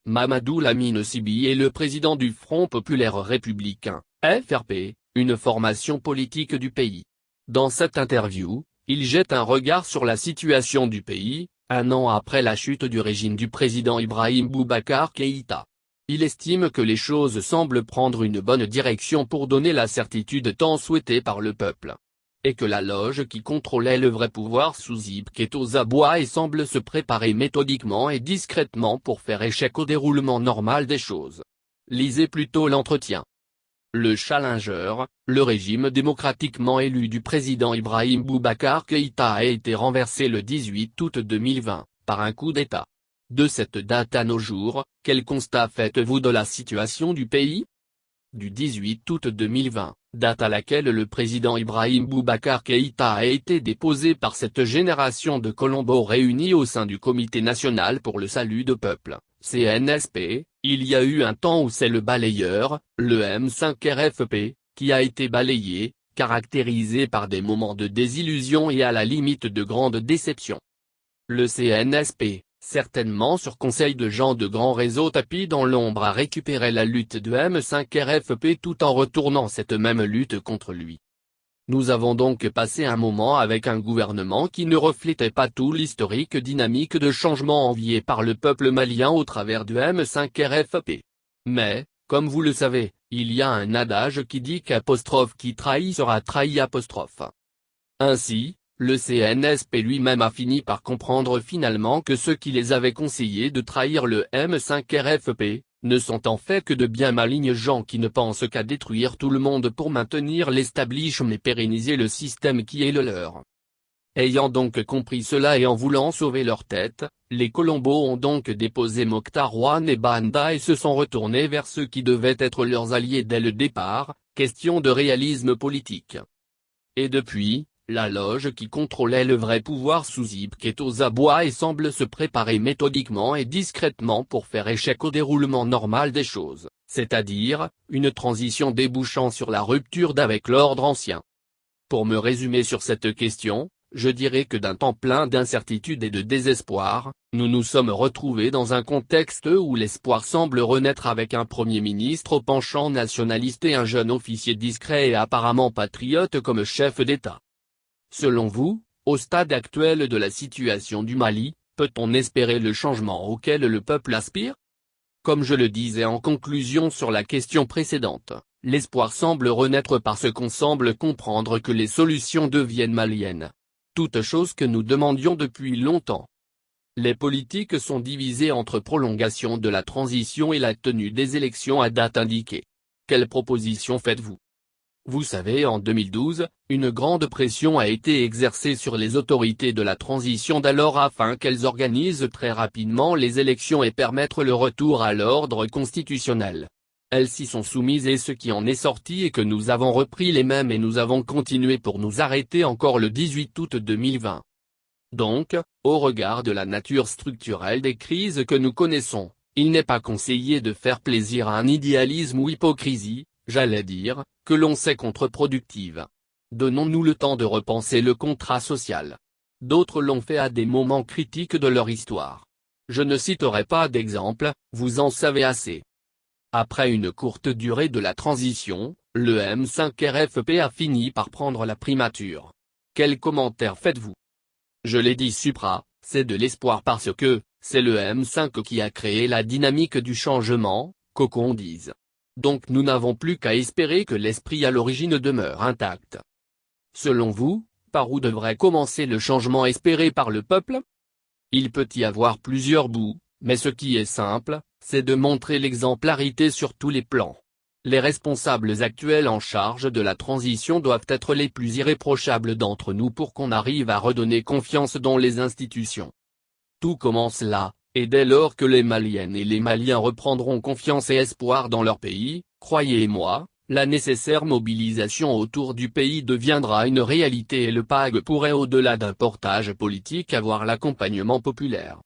Mamadou Lamine Siby est le président du Front populaire républicain, FRP, une formation politique du pays. Dans cette interview, il jette un regard sur la situation du pays, un an après la chute du régime du président Ibrahim Boubacar Keïta. Il estime que les choses semblent prendre une bonne direction pour donner la certitude tant souhaitée par le peuple. Et que la loge qui contrôlait le vrai pouvoir sous Ib Keïta aboie et semble se préparer méthodiquement et discrètement pour faire échec au déroulement normal des choses. Lisez plutôt l'entretien. Le Challenger, le régime démocratiquement élu du président Ibrahim Boubacar Keïta a été renversé le 18 août 2020, par un coup d'État. De cette date à nos jours, quel constat faites-vous de la situation du pays ? Du 18 août 2020, date à laquelle le président Ibrahim Boubacar Keïta a été déposé par cette génération de Colombo réunis au sein du Comité national pour le salut du peuple, CNSP, il y a eu un temps où c'est le balayeur, le M5 RFP, qui a été balayé, caractérisé par des moments de désillusion et à la limite de grande déception. Le CNSP, certainement sur conseil de gens de grands réseaux tapis dans l'ombre a récupéré la lutte de M5 RFP tout en retournant cette même lutte contre lui. Nous avons donc passé un moment avec un gouvernement qui ne reflétait pas tout l'historique dynamique de changement envié par le peuple malien au travers du M5 RFP. Mais, comme vous le savez, il y a un adage qui dit qui trahit sera trahi . Ainsi, le CNSP lui-même a fini par comprendre finalement que ceux qui les avaient conseillés de trahir le M5 RFP, ne sont en fait que de bien malignes gens qui ne pensent qu'à détruire tout le monde pour maintenir l'establishment et pérenniser le système qui est le leur. Ayant donc compris cela et en voulant sauver leur tête, les Colombos ont donc déposé Mokhtar Rouane et Banda et se sont retournés vers ceux qui devaient être leurs alliés dès le départ, question de réalisme politique. Et depuis, la loge qui contrôlait le vrai pouvoir sous Ib Keïta aboie et semble se préparer méthodiquement et discrètement pour faire échec au déroulement normal des choses, c'est-à-dire, une transition débouchant sur la rupture d'avec l'ordre ancien. Pour me résumer sur cette question, je dirais que d'un temps plein d'incertitude et de désespoir, nous nous sommes retrouvés dans un contexte où l'espoir semble renaître avec un Premier ministre au penchant nationaliste et un jeune officier discret et apparemment patriote comme chef d'État. Selon vous, au stade actuel de la situation du Mali, peut-on espérer le changement auquel le peuple aspire ? Comme je le disais en conclusion sur la question précédente, l'espoir semble renaître parce qu'on semble comprendre que les solutions deviennent maliennes. Toute chose que nous demandions depuis longtemps. Les politiques sont divisées entre prolongation de la transition et la tenue des élections à date indiquée. Quelles propositions faites-vous ? Vous savez, en 2012, une grande pression a été exercée sur les autorités de la transition d'alors afin qu'elles organisent très rapidement les élections et permettre le retour à l'ordre constitutionnel. Elles s'y sont soumises et ce qui en est sorti est que nous avons repris les mêmes et nous avons continué pour nous arrêter encore le 18 août 2020. Donc, au regard de la nature structurelle des crises que nous connaissons, il n'est pas conseillé de faire plaisir à un idéalisme ou hypocrisie, j'allais dire, que l'on sait contre-productive. Donnons-nous le temps de repenser le contrat social. D'autres l'ont fait à des moments critiques de leur histoire. Je ne citerai pas d'exemple, vous en savez assez. Après une courte durée de la transition, le M5 RFP a fini par prendre la primature. Quels commentaires faites-vous ? Je l'ai dit supra, c'est de l'espoir parce que, c'est le M5 qui a créé la dynamique du changement, qu'on dise. Donc nous n'avons plus qu'à espérer que l'esprit à l'origine demeure intact. Selon vous, par où devrait commencer le changement espéré par le peuple ? Il peut y avoir plusieurs bouts, mais ce qui est simple, c'est de montrer l'exemplarité sur tous les plans. Les responsables actuels en charge de la transition doivent être les plus irréprochables d'entre nous pour qu'on arrive à redonner confiance dans les institutions. Tout commence là. Et dès lors que les Maliennes et les Maliens reprendront confiance et espoir dans leur pays, croyez-moi, la nécessaire mobilisation autour du pays deviendra une réalité et le PAG pourrait au-delà d'un portage politique avoir l'accompagnement populaire.